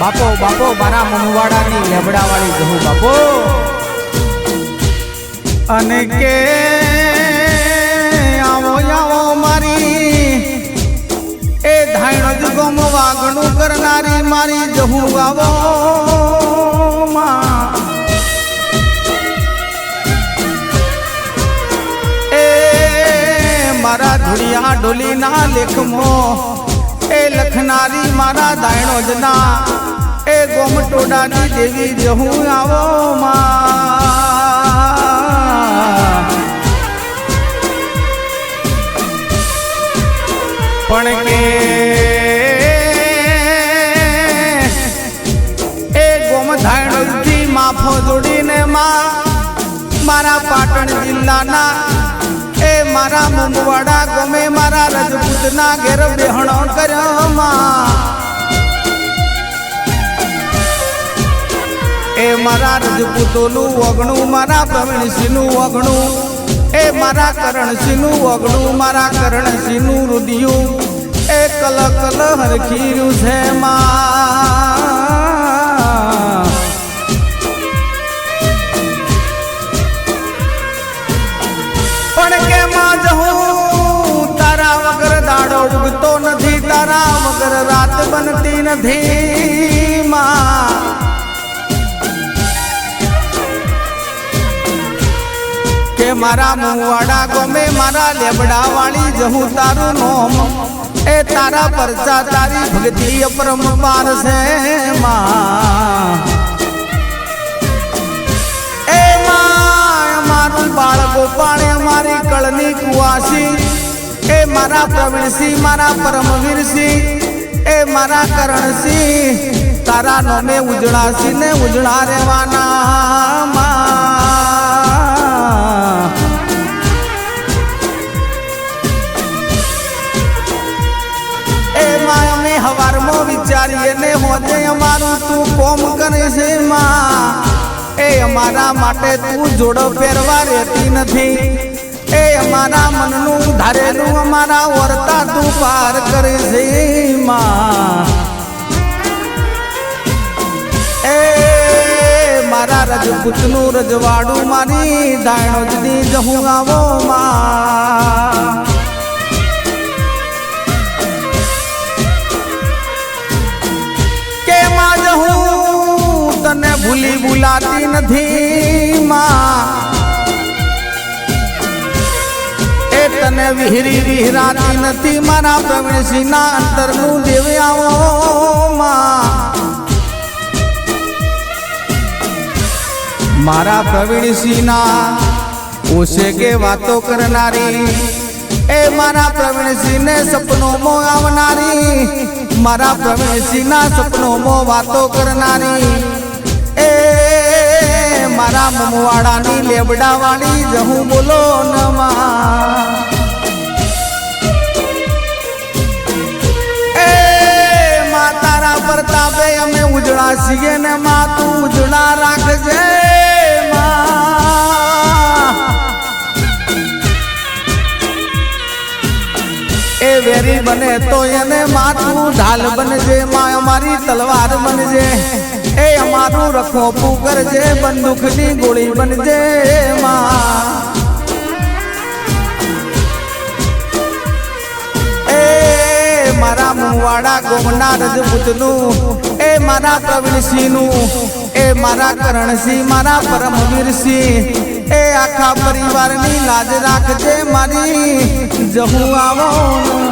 બાપો બાપો મારા મમવાડાની લેબડાવાળી જહુ બાપો અને કે આવો આવો મારી એ ધાણ જ ગમ વાગણું કરનારી મારી જહુ આવો એ મારા ધુડિયા ડોલીના લેખમો એ લખનારી મારા દાયણો જના એ ગોમટોડાની દેવી જહુ આવો પણ કે એ ગોમધાયણથી માફો જોડીને મારા પાટણ જિલ્લાના એ મારા મમવાડા ગમે મારા રજપૂતના ઘેર બેહણો કર્યો એ મારા રજપૂતોનું વગણું મારા પ્રવીણસિંહનું વગણું એ મારા કરણસિંહનું વગણું મારા કરણસિંહનું રુદિયું એ કલ કલ હરખીર્યું છે પણ કે માં જહું તારા વગર દાડો ઉગતો નથી તારા વગર રાત બનતી નથી કે મારા મમવાડા ગમે મારા લેબડા વાળી જહું તારું નોમ એ તારા પરચા તારી ભક્તિ અપરંપાર છે એ મારું બાળ ગોપાળ મારી કળની કુવાસી એ મારા પ્રવીણસિંહ મારા પરમવીરસિંહ એ મારા કરણસિંહ તારા નોમે ઉજળાસી ને ઉજળા રહેવાના હવારમાં વિચારીએ ને હોજે અમારું તું કોમ કરે છે એ અમારા માટે તું જોડો પહેરવા રહેતી નથી એ અમારા મનનું ધારેલું અમારા વર્તા તું પાર કરે છે એ મારા રજપૂતનું રજવાડું મારી દાયણોજની જહું આવો તને ભૂલી ભૂલાતી નથી એ તને વિહરી વિહરાતી નથી મારા પ્રવીણસિંહના અંતરનું દેવ આવો મારા પ્રવીણસિંહના ઓછે કે વાતો કરનારી એ મારા પ્રવીણસિંહને સપનોમાં આવનારી મારા પ્રવીણસિંહના સપનોમાં વાતો કરનારી એ મારા મમવાડાની લેબડા વાળી જહું બોલો એ મા તારા પ્રતાપે અમે ઉજળા છીએ ને મા તું ઉજળા રાખજે એ વેરી બને તો એને માથું ઢાલ બનજે માં અમારી તલવાર બનજે એ અમારું રખોપું કરજે બંદૂકની ગોળી બનજે એ મારા મમવાડા ગોમના રજપૂતનું એ મારા પ્રવીણસિંહનું એ મારા કરણસિંહ મારા પરમવીરસિંહ એ આખા પરિવારની લાજ રાખજે મારી જહું આવો